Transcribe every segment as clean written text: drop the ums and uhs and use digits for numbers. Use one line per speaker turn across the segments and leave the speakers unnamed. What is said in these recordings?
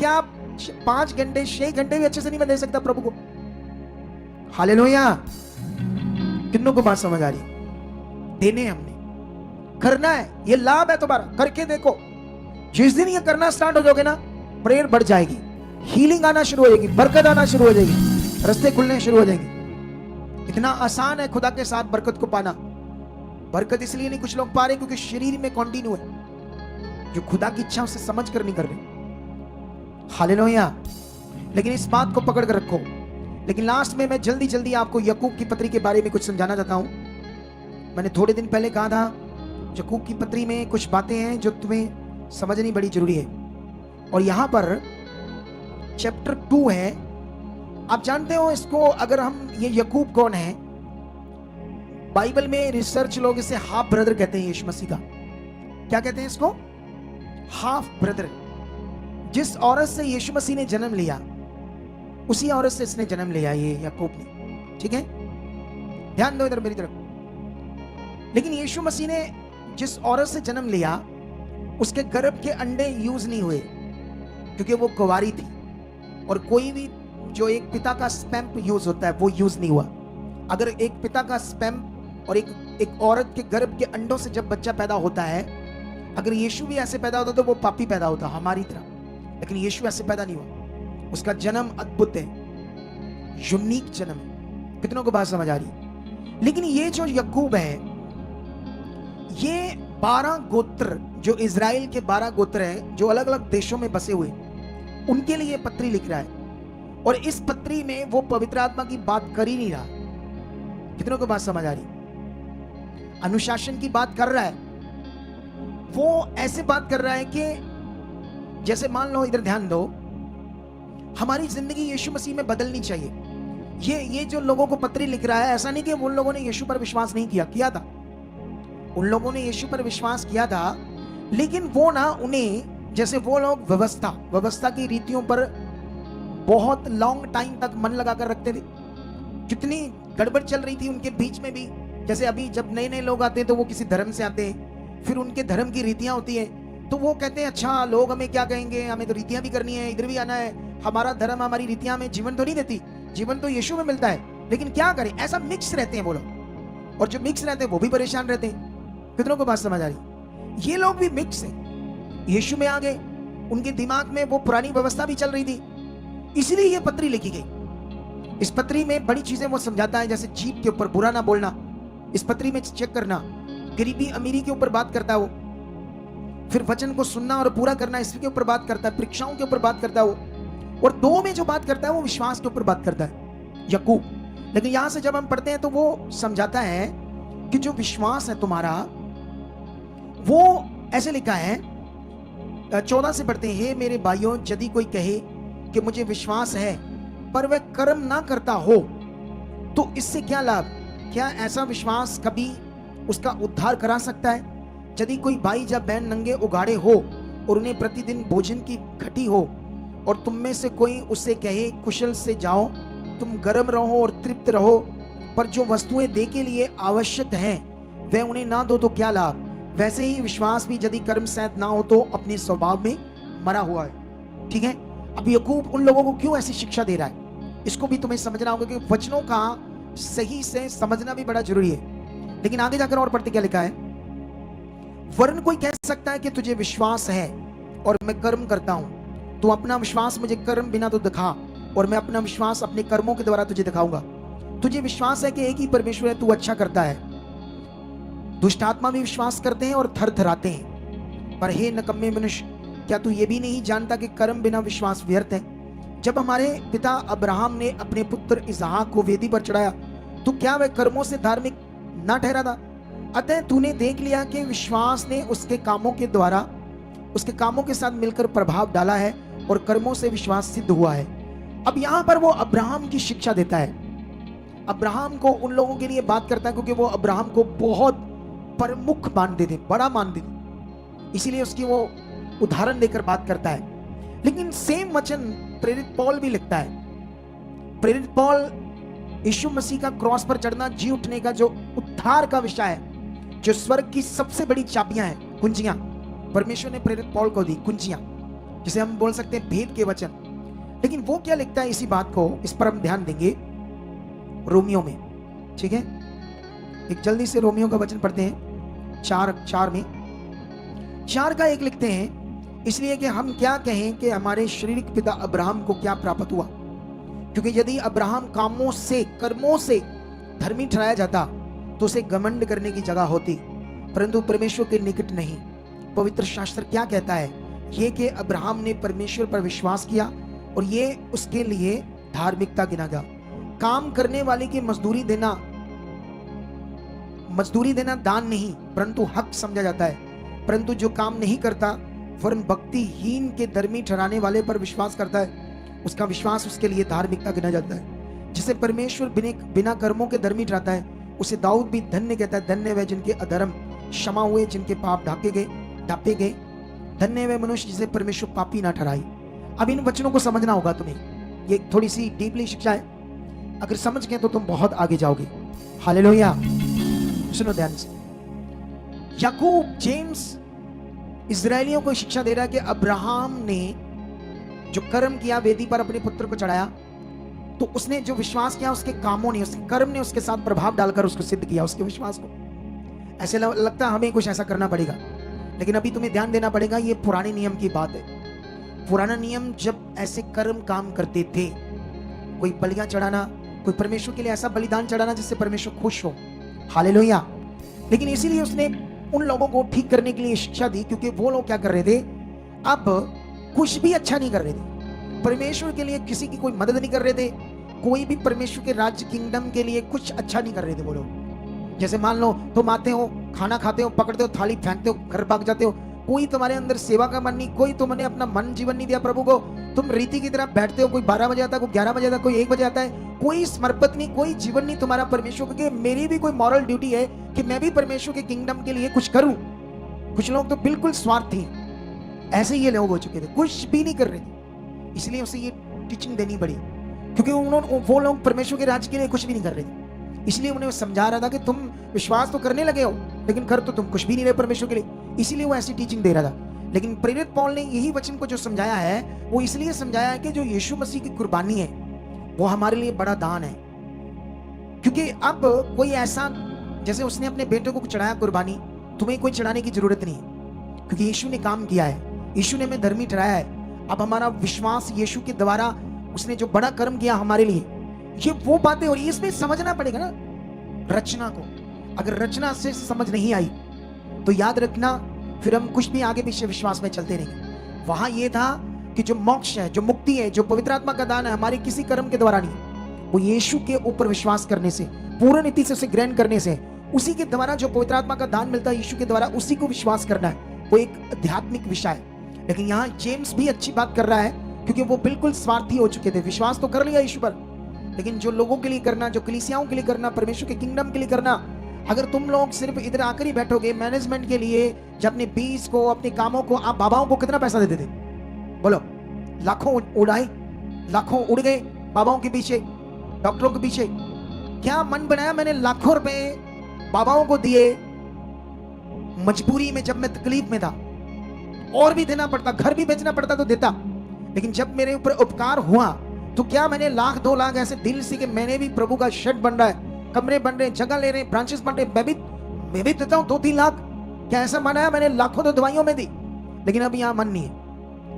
क्या आप 5 घंटे 6 घंटे भी अच्छे से नहीं मैं दे सकता प्रभु को? हालेलुया। किन्नों को बात समझ आ रही? देने हमने करना है, ये लाभ है तुम्हारा, करके देखो। जिस दिन ये करना स्टार्ट हो जाओगे ना, प्रेयर बढ़ जाएगी, हीलिंग आना शुरू हो जाएगी, बरकत आना शुरू हो जाएगी, रास्ते खुलने शुरू हो जाएंगे। इतना आसान है खुदा के साथ बरकत को पाना। बरकत इसलिए नहीं कुछ लोग पा रहे क्योंकि शरीर में कंटिन्यू है, जो खुदा की इच्छा उसे समझ कर नहीं कर रहे। हालेलुया। लेकिन इस बात को पकड़ कर रखो। लेकिन लास्ट में मैं जल्दी जल्दी आपको याकूब की पत्री के बारे में कुछ समझाना चाहता हूं। मैंने थोड़े दिन पहले कहा था याकूब की पत्री में कुछ बातें हैं जो तुम्हें समझनी बड़ी जरूरी है। और यहां पर चैप्टर 2 है। आप जानते हो इसको, अगर हम ये याकूब कौन है, बाइबल में रिसर्च लोग इसे हाफ ब्रदर कहते हैं यीशु मसीह का। क्या कहते हैं इसको? Half brother. जिस औरत से यीशु मसीह ने जन्म लिया उसी औरत से इसने जन्म लिया, ये याकूब ने। ठीक है, ध्यान दो इधर मेरी तरफ। लेकिन यीशु मसीह ने जिस औरत से जन्म लिया उसके गर्भ के अंडे यूज नहीं हुए क्योंकि वो कुंवारी थी। और कोई भी जो एक पिता का स्पर्म यूज होता है वो यूज नहीं हुआ। अगर एक पिता का स्पर्म और एक औरत के गर्भ के अंडों से जब बच्चा पैदा होता है, अगर यीशु भी ऐसे पैदा होता तो वो पापी पैदा होता हमारी तरह। लेकिन यीशु ऐसे पैदा नहीं हुआ। उसका जन्म अद्भुत है, यूनिक जन्म है। कितनों को बात समझ आ रही? लेकिन ये जो याकूब है, ये 12 गोत्र, जो इजराइल के 12 गोत्र हैं जो अलग अलग देशों में बसे हुए, उनके लिए पत्री लिख रहा है। और इस पत्री में वो पवित्र आत्मा की बात कर ही नहीं रहा। कितनों को बात समझ आ रही? अनुशासन की बात कर रहा है। वो ऐसे बात कर रहा है कि जैसे मान लो, इधर ध्यान दो, हमारी जिंदगी यीशु मसीह में बदलनी चाहिए। ये जो लोगों को पत्री लिख रहा है, ऐसा नहीं कि उन लोगों ने यीशु पर विश्वास नहीं किया था। उन लोगों ने यीशु पर विश्वास किया था, लेकिन वो ना, उन्हें जैसे वो लोग व्यवस्था की रीतियों पर बहुत लॉन्ग टाइम तक मन लगा कर रखते थे। कितनी गड़बड़ चल रही थी उनके बीच में भी। जैसे अभी जब नए नए लोग आते हैं तो वो किसी धर्म से आते हैं, फिर उनके धर्म की रीतियां होती हैं, तो वो कहते हैं अच्छा लोग हमें क्या कहेंगे, हमें तो रीतियां भी करनी है, इधर भी आना है। हमारा धर्म हमारी रीतियां में जीवन तो नहीं देती, जीवन तो यीशु में मिलता है। लेकिन क्या करें, ऐसा मिक्स रहते हैं वो लोग। और जो मिक्स रहते हैं वो भी परेशान रहते हैं। कितनों को बात समझ आ रही? ये लोग भी मिक्स है, यीशु में आ गए, उनके दिमाग में वो पुरानी व्यवस्था भी चल रही थी, इसलिए ये पत्री लिखी गई। इस पत्री में बड़ी चीजें वो समझाता है, जैसे जीभ के ऊपर बुरा ना बोलना, इस पत्री में चेक करना। गरीबी अमीरी के ऊपर बात करता है वो। फिर वचन को सुनना और पूरा करना, इसके ऊपर बात करता है। परीक्षाओं के ऊपर बात करता है वो। और 2 में जो बात करता है वो विश्वास के ऊपर बात करता है याकूब। लेकिन यहां से जब हम पढ़ते हैं तो वो समझाता है कि जो विश्वास है तुम्हारा, वो ऐसे लिखा है, 14 से पढ़ते हैं, हे मेरे भाइयों, यदि कोई कहे कि मुझे विश्वास है पर वह कर्म ना करता हो तो इससे क्या लाभ? क्या ऐसा विश्वास कभी उसका उद्धार करा सकता है? यदि कोई भाई या बहन नंगे उगाड़े हो और उन्हें प्रतिदिन भोजन की घटी हो और तुम में से कोई उससे कहे कुशल से जाओ, तुम गर्म रहो और तृप्त रहो, पर जो वस्तुएं दे के लिए आवश्यक हैं वह उन्हें ना दो तो क्या लाभ? वैसे ही विश्वास भी यदि कर्म सहित ना हो तो अपने स्वभाव में मरा हुआ है। ठीक है, अब याकूब उन लोगों को क्यों ऐसी शिक्षा दे रहा है, इसको भी तुम्हें समझना होगा कि वचनों का सही से समझना भी बड़ा जरूरी है। लेकिन आगे जाकर और पढ़ते क्या लिखा है, वरन कोई कह सकता है कि तुझे विश्वास है और मैं कर्म करता हूं, तू अपना विश्वास मुझे कर्म बिना तो दिखा और मैं अपना विश्वास अपने कर्मों के द्वारा तुझे दिखाऊंगा। तुझे विश्वास है कि एक ही परमेश्वर है, तू अच्छा करता है। दुष्ट आत्मा भी विश्वास करते हैं और थर थराते हैं। पर हे नकम्मे मनुष्य, क्या तू ये भी नहीं जानता कि कर्म बिना विश्वास व्यर्थ है? जब हमारे पिता अब्राहम ने अपने पुत्र इसहाक को वेदी पर चढ़ाया तो क्या वह कर्मों से धार्मिक ना ठहरा था? अतः तूने देख लिया कि विश्वास ने उसके कामों के द्वारा उसके कामों के साथ मिलकर प्रभाव डाला है और कर्मों से विश्वास सिद्ध हुआ है। अब यहां पर वो अब्राहम की शिक्षा देता है। अब्राहम को उन लोगों के लिए बात करता है क्योंकि वो अब्राहम को बहुत प्रमुख मानते थे, बड़ा मानते थे, इसीलिए उसकी वो उदाहरण देकर बात करता है। लेकिन सेम वचन प्रेरित पौल भी लिखता है। प्रेरित पौल यीशु मसीह का क्रॉस पर चढ़ना, जी उठने का जो उद्धार का विषय है, जो स्वर्ग की सबसे बड़ी चाबियां हैं, कुंजियां, परमेश्वर ने प्रेरित पौल को दी कुंजियां। जिसे हम बोल सकते हैं भेद के वचन। लेकिन वो क्या लिखता है इसी बात को, इस पर हम ध्यान देंगे रोमियो में, ठीक है। एक जल्दी से रोमियो का वचन पढ़ते हैं, 4 में 4 का 1 लिखते हैं, इसलिए कि हम क्या कहें कि हमारे शारीरिक पिता अब्राहम को क्या प्राप्त हुआ, क्योंकि यदि अब्राहम कामों से कर्मों से धर्मी ठहराया जाता तो उसे घमंड करने की जगह होती, परंतु परमेश्वर के निकट नहीं। पवित्र शास्त्र क्या कहता है, ये कि अब्राहम ने परमेश्वर पर विश्वास किया और ये उसके लिए धार्मिकता गिना गया। काम करने वाले की मजदूरी देना दान नहीं परंतु हक समझा जाता है, परंतु जो काम नहीं करता वरन भक्तिहीन के धर्मी ठहराने वाले पर विश्वास करता है, उसका विश्वास उसके लिए धार्मिकता गिना जाता है। जिसे परमेश्वर बिना कर्मों के धर्मी ठहराता है, उसे दाऊद भी धन्य कहता है। धन्य वे जिनके अधर्म क्षमा हुए, जिनके पाप ढांपे गए। धन्य वे मनुष्य जिसे परमेश्वर पापी ना ठहराए। अब इन वचनों को समझना होगा तुम्हें, ये थोड़ी सी डीपली शिक्षा है, अगर समझ गए तो तुम बहुत आगे जाओगे। हालेलुया। सुनो ध्यान से, याकूब जेम्स इजरायलियों को शिक्षा दे रहा है कि अब्राहम ने जो कर्म किया, वेदी पर अपने पुत्र को चढ़ाया, तो उसने जो विश्वास किया उसके कामों ने, उसके कर्म ने उसके साथ प्रभाव डालकर उसको सिद्ध किया, उसके विश्वास को। ऐसे लगता है हमें कुछ ऐसा करना पड़ेगा, लेकिन अभी तुम्हें ध्यान देना पड़ेगा, ये पुराने नियम की बात है। पुराना नियम जब ऐसे कर्म काम करते थे, कोई बलियां चढ़ाना, कोई परमेश्वर के लिए ऐसा बलिदान चढ़ाना जिससे परमेश्वर खुश हो। हालेलुया। लेकिन इसीलिए उसने उन लोगों को ठीक करने के लिए शिक्षा दी, क्योंकि वो लोग क्या कर रहे थे, अब कुछ भी अच्छा नहीं कर रहे थे, परमेश्वर के लिए किसी की कोई मदद नहीं कर रहे थे, कोई भी परमेश्वर के राज्य किंगडम के लिए कुछ अच्छा नहीं कर रहे थे वो लोग। जैसे मान लो तुम आते हो, खाना खाते हो, पकड़ते हो, थाली फेंकते हो, घर भाग जाते हो, कोई तुम्हारे अंदर सेवा का मन नहीं, कोई तुमने अपना मन जीवन नहीं दिया प्रभु को, तुम रीति की तरह बैठते हो, कोई 12 बजे आता है, कोई 11 बजे आता है, कोई 1 बजे आता है, कोई समर्पित नहीं, कोई जीवन नहीं तुम्हारा परमेश्वर को कि मेरी भी कोई मॉरल ड्यूटी है कि मैं भी परमेश्वर के किंगडम के लिए कुछ करूं। कुछ लोग तो बिल्कुल स्वार्थी, ऐसे ये लोग हो चुके थे, कुछ भी नहीं कर रहे थे। इसलिए उसे ये टीचिंग देनी पड़ी, क्योंकि वो लोग परमेश्वर के राज्य के लिए कुछ भी नहीं कर रहे थे। इसलिए उन्हें समझा रहा था कि तुम विश्वास तो करने लगे हो, लेकिन कर तो तुम कुछ भी नहीं रहे परमेश्वर के लिए। इसीलिए वो ऐसी टीचिंग दे रहा था। लेकिन प्रेरित पौल ने यही वचन को जो समझाया है, वो इसलिए समझाया है कि जो यीशु मसीह की कुर्बानी है वो हमारे लिए बड़ा दान है। क्योंकि अब कोई ऐसा, जैसे उसने अपने बेटे को चढ़ाया कुर्बानी, तुम्हें कोई चढ़ाने की जरूरत नहीं है, क्योंकि यीशु ने काम किया है, यीशु ने हमें धर्मी ठहराया है। अब हमारा विश्वास यीशु के द्वारा, उसने जो बड़ा कर्म किया हमारे लिए, ये वो बातें हो रही है। इसमें समझना पड़ेगा ना रचना को। अगर रचना से समझ नहीं आई तो याद रखना फिर हम कुछ भी आगे पीछे विश्वास में चलते रहेंगे। वहां ये था कि जो मोक्ष है, जो मुक्ति है, जो पवित्र आत्मा का दान है, हमारे किसी कर्म के द्वारा नहीं, वो यीशु के ऊपर विश्वास करने से, पूर्ण नीति से उसे ग्रहण करने से, उसी के द्वारा जो पवित्र आत्मा का दान मिलता है यीशु के द्वारा, उसी को विश्वास करना है। वो एक आध्यात्मिक विषय है। लेकिन यहाँ जेम्स भी अच्छी बात कर रहा है, क्योंकि वो बिल्कुल स्वार्थी हो चुके थे। विश्वास तो कर लिया यीशु पर, लेकिन जो लोगों के लिए करना, जो कलीसियाओं के लिए करना, परमेश्वर के किंगडम के लिए करना, अगर तुम लोग सिर्फ इधर आकर ही बैठोगे मैनेजमेंट के लिए, जब अपने बीज को, अपने कामों को, आप बाबाओं को कितना पैसा देते थे बोलो? लाखों उड़ाए, लाखों उड़ गए बाबाओं के पीछे, डॉक्टरों के पीछे। क्या मन बनाया मैंने लाखों रुपए बाबाओं को दिए, मजबूरी में, जब मैं तकलीफ में था, और भी देना पड़ता, घर भी बेचना पड़ता तो देता। लेकिन जब मेरे ऊपर उपकार हुआ तो क्या मैंने 1 लाख 2 लाख ऐसे दिल से कि मैंने भी प्रभु का शेड बन रहा है, कमरे बन रहे, जगह ले रहे, ब्रांचेस बन रहे, मैं भी देता हूं 2-3 लाख, क्या ऐसा मन आया? मैंने लाखों तो दवाइयों में दी। लेकिन अब यहां मन नहीं है।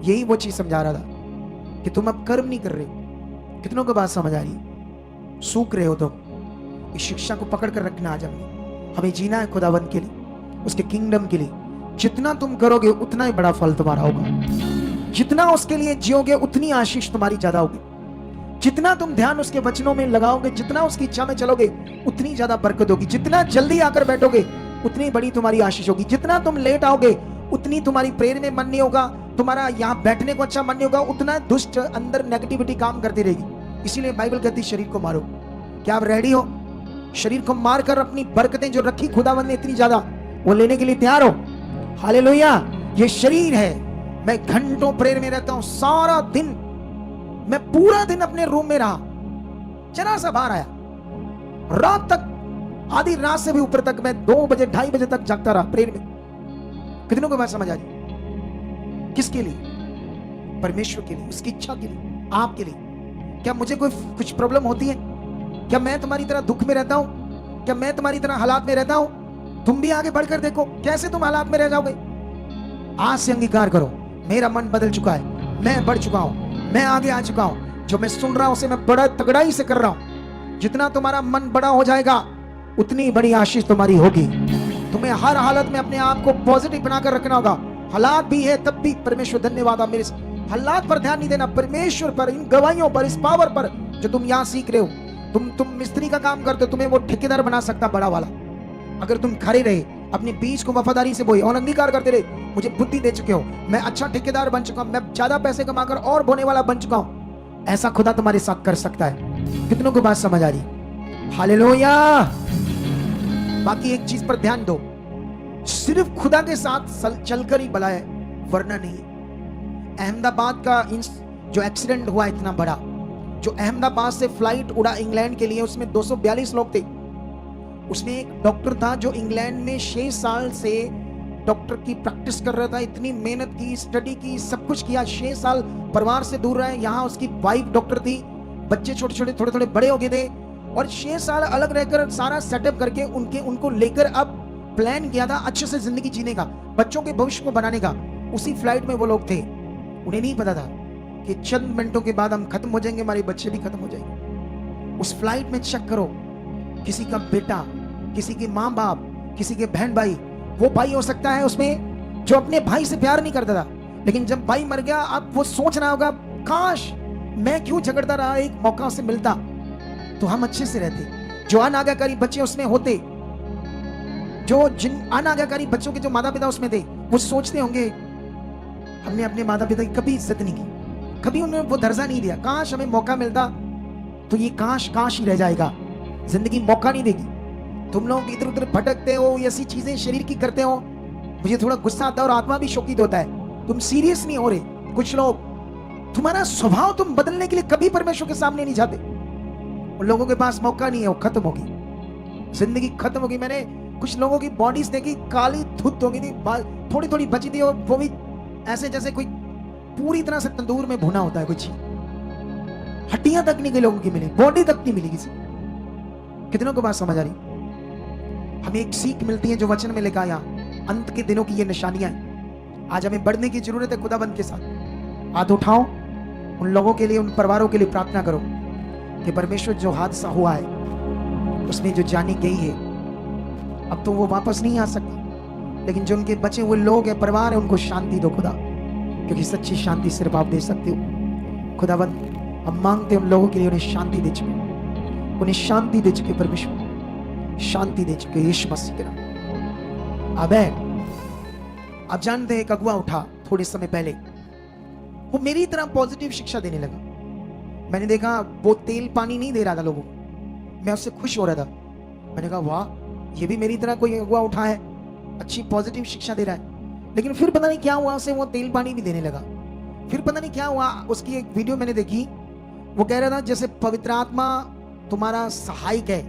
यही वो चीज समझा रहा था कि तुम अब कर्म नहीं कर रहे। कितनों को बात समझ आ रही है? सूख रहे हो तुम। इस शिक्षा को पकड़ कर रखना आज हमें जीना है खुदावंत के लिए, उसके किंगडम के लिए। जितना तुम करोगे उतना ही बड़ा फल तुम्हारा होगा। जितना उसके लिए जियोगे उतनी आशीष तुम्हारी ज्यादा होगी। जितना तुम ध्यान उसके वचनों में लगाओगे, जितना उसकी इच्छा में चलोगे, उतनी ज्यादा बरकत होगी। जितना जल्दी आकर बैठोगे उतनी बड़ी तुम्हारी आशीष होगी। जितना तुम लेट आओगे उतनी तुम्हारी प्रेयर में मन नहीं होगा, तुम्हारा यहाँ बैठने को अच्छा मन नहीं होगा, उतना दुष्ट अंदर नेगेटिविटी काम करती रहेगी। इसीलिए बाइबल कहती शरीर को मारो। क्या आप रेडी हो? शरीर को मारकर अपनी बरकतें जो रखी खुदावंद ने इतनी ज्यादा, वो लेने के लिए तैयार हो? हालेलुया। ये शरीर है। मैं घंटों प्रेयर में रहता हूं, सारा दिन, मैं पूरा दिन अपने रूम में रहा, जरा सा बाहर आया, रात तक, आधी रात से भी ऊपर तक मैं 2 बजे 2:30 बजे तक जागता रहा प्रेयर में। कितनों को बात समझ आ रही? किसके लिए? परमेश्वर के लिए, उसकी इच्छा के लिए, आपके लिए। क्या मुझे कोई कुछ प्रॉब्लम होती है? क्या मैं तुम्हारी तरह दुख में रहता हूं? क्या मैं तुम्हारी तरह हालात में रहता हूं? तुम भी आगे बढ़कर देखो कैसे तुम हालात में रह जाओगे। आज से अंगीकार करो, मेरा मन बदल चुका है, मैं बढ़ चुका हूं, मैं आगे आ चुका हूं, जो मैं सुन रहा हूं उसे मैं बड़ा तगड़ाई से कर रहा हूं। जितना तुम्हारा मन बड़ा हो जाएगा उतनी बड़ी आशीष तुम्हारी होगी। तुम्हें हर हालत में अपने आप को पॉजिटिव बनाकर रखना होगा। हालात भी है तब भी परमेश्वर धन्यवाद, मेरे हालात पर ध्यान नहीं देना, परमेश्वर पर, इन गवाहियों पर, इस पावर पर जो तुम यहां सीख रहे हो। तुम मिस्त्री का काम करते हो, तुम्हें वो ठेकेदार बना सकता बड़ा वाला, अगर तुम खड़े रहे, अपने बीज को वफादारी से बोए और अंगीकार करते रहे, मुझे बुद्धि दे चुके हो, मैं अच्छा ठेकेदार बन चुका हूं, मैं ज्यादा पैसे कमाकर और बोने वाला बन चुका हूं। ऐसा खुदा तुम्हारे साथ कर सकता है। कितनों को बात समझ आ रही? हालेलुया। बाकी एक चीज पर ध्यान दो, सिर्फ खुदा के साथ चलकर ही भला है, वरना नहीं। अहमदाबाद का जो एक्सीडेंट हुआ इतना बड़ा, जो अहमदाबाद से फ्लाइट उड़ा इंग्लैंड के लिए, उसमें 242 लोग थे। उसमें एक डॉक्टर था जो इंग्लैंड में 6 साल से डॉक्टर की प्रैक्टिस कर रहा था, इतनी मेहनत की, स्टडी की, सब कुछ किया, 6 साल परिवार से दूर रहे। यहाँ उसकी वाइफ डॉक्टर थी, बच्चे छोटे छोटे थोड़े थोड़े बड़े हो गए थे, और 6 साल अलग रहकर सारा सेटअप करके उनको लेकर अब प्लान किया था अच्छे से जिंदगी जीने का, बच्चों के भविष्य को बनाने का। उसी फ्लाइट में वो लोग थे। उन्हें नहीं पता था कि चंद मिनटों के बाद हम खत्म हो जाएंगे, हमारे बच्चे भी खत्म हो जाएंगे। उस फ्लाइट में चेक करो, किसी का बेटा, किसी के माँ बाप, किसी के बहन भाई, वो भाई हो सकता है उसमें जो अपने भाई से प्यार नहीं करता था, लेकिन जब भाई मर गया अब वो सोच रहा होगा, काश मैं क्यों झगड़ता रहा, एक मौका से मिलता तो हम अच्छे से रहते। जो अनाज्ञाकारी बच्चे उसमें होते, जो जिन अनाज्ञाकारी बच्चों के जो माता पिता उसमें थे, वो सोचते होंगे हमने अपने माता पिता की कभी इज्जत नहीं की, कभी उन्हें वो दर्जा नहीं दिया, काश हमें मौका मिलता तो ये काश काश ही रह जाएगा, जिंदगी मौका नहीं देगी। तुम लोग इधर उधर भटकते हो, ऐसी चीजें शरीर की करते हो, मुझे थोड़ा गुस्सा आता है और आत्मा भी शोकित होता है। तुम सीरियस नहीं हो रहे। कुछ लोग, तुम्हारा स्वभाव तुम बदलने के लिए कभी परमेश्वर के सामने नहीं जाते। उन लोगों के पास मौका नहीं है, वो खत्म होगी, जिंदगी खत्म होगी। मैंने कुछ लोगों की बॉडीज देखी, काली धुत हो गई थी, थोड़ी थोड़ी बची थी, और वो भी ऐसे जैसे कोई पूरी तरह से तंदूर में भुना होता है, कुछ हड्डियां तक नहीं गई लोगों की मिली, बॉडी तक नहीं मिली किसी। कितनों को बात समझ आ रही? हमें एक सीख मिलती है जो वचन में लिखा, यहाँ अंत के दिनों की ये निशानियां हैं। आज हमें बढ़ने की जरूरत है खुदाबंद के साथ। हाथ उठाओ, उन लोगों के लिए, उन परिवारों के लिए प्रार्थना करो कि परमेश्वर जो हादसा हुआ है उसमें जो जानी गई है, अब तो वो वापस नहीं आ सकती, लेकिन जो उनके बचे हुए लोग हैं, परिवार है, उनको शांति दो खुदा, क्योंकि सच्ची शांति सिर्फ आप दे सकते हो। खुदाबंद हम मांगते हैं उन लोगों के लिए, उन्हें शांति दे चुके, उन्हें शांति दे चुके, परमेश्वर शांति दे चुके, यीशु मसीह के नाम। आमीन। आप जानते हैं एक अगुआ उठा थोड़े समय पहले, वो मेरी तरह पॉजिटिव शिक्षा देने लगा। मैंने देखा वो तेल पानी नहीं दे रहा था लोगों को, मैं उससे खुश हो रहा था। मैंने कहा वाह, ये भी मेरी तरह कोई अगुआ उठा है, अच्छी पॉजिटिव शिक्षा दे रहा है। लेकिन फिर पता नहीं क्या हुआ, उसे वो तेल पानी भी देने लगा। फिर पता नहीं क्या हुआ, उसकी एक वीडियो मैंने देखी, वो कह रहा था जैसे पवित्र आत्मा तुम्हारा सहायक है,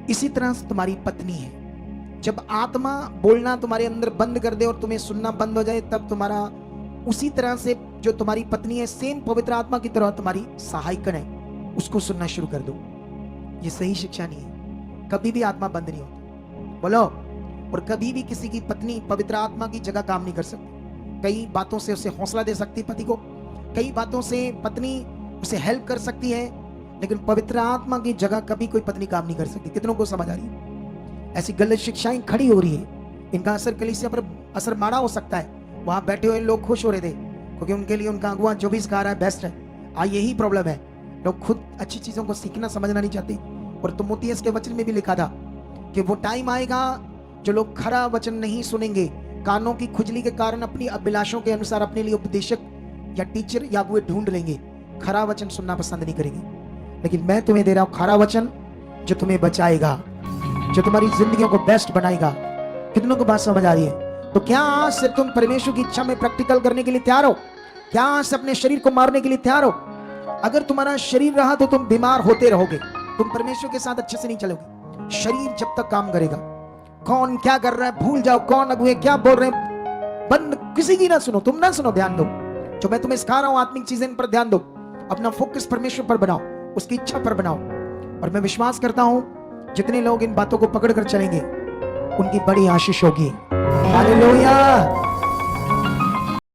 इसी तरह तुम्हारी पत्नी है। जब आत्मा बोलना तुम्हारे अंदर बंद कर दे और तुम्हें सुनना बंद हो जाए, तब तुम्हारा उसी तरह से जो तुम्हारी पत्नी है, सेम पवित्र आत्मा की तरह तुम्हारी सहायकन है, उसको सुनना शुरू कर दो। ये सही शिक्षा नहीं है। कभी भी आत्मा बंद नहीं होती, बोलो। और कभी भी किसी की पत्नी पवित्र आत्मा की जगह काम नहीं कर सकती। कई बातों से उसे हौसला दे सकती पति को, कई बातों से पत्नी उसे हेल्प कर सकती है, लेकिन पवित्र आत्मा की जगह कभी कोई पत्नी काम नहीं कर सकती। कितनों को समझ आ रही है? ऐसी गलत शिक्षाएं खड़ी हो रही है, इनका असर कलीसिया पर असर माड़ा हो सकता है। वहां बैठे हुए लोग खुश हो रहे थे क्योंकि उनके लिए उनका अगुआ जो भी सिखा रहा है बेस्ट है। यही प्रॉब्लम है, लोग खुद अच्छी चीजों को सीखना समझना नहीं चाहते। और तिमोथियस के वचन में भी लिखा था कि वो टाइम आएगा जो लोग खरा वचन नहीं सुनेंगे, कानों की खुजली के कारण अपनी अभिलाषों के अनुसार अपने लिए उपदेशक या टीचर या अगुए ढूंढ लेंगे, खरा वचन सुनना पसंद नहीं करेंगे। लेकिन मैं तुम्हें दे रहा हूं खरा वचन जो तुम्हें बचाएगा, जो तुम्हारी जिंदगियों को बेस्ट बनाएगा। कितनों को बात समझ आ रही है? तो क्या आज से तुम परमेश्वर की इच्छा में प्रैक्टिकल करने के लिए तैयार हो? क्या आज से अपने शरीर को मारने के लिए तैयार हो? अगर तुम्हारा शरीर रहा तो तुम बीमार होते रहोगे, तुम परमेश्वर के साथ अच्छे से नहीं चलोगे। शरीर जब तक काम करेगा, कौन क्या कर रहा है भूल जाओ, कौन अगुए क्या बोल रहे हैं बंद, किसी की ना सुनो, तुम ना सुनो, ध्यान दो। जो मैं तुम्हें सिखा रहा हूं आत्मिक चीजें, इन पर ध्यान दो, अपना फोकस परमेश्वर पर बनाओ, उसकी इच्छा पर बनाओ। और मैं विश्वास करता हूं जितने लोग इन बातों को पकड़ कर चलेंगे उनकी बड़ी आशीष होगी। हालेलुया।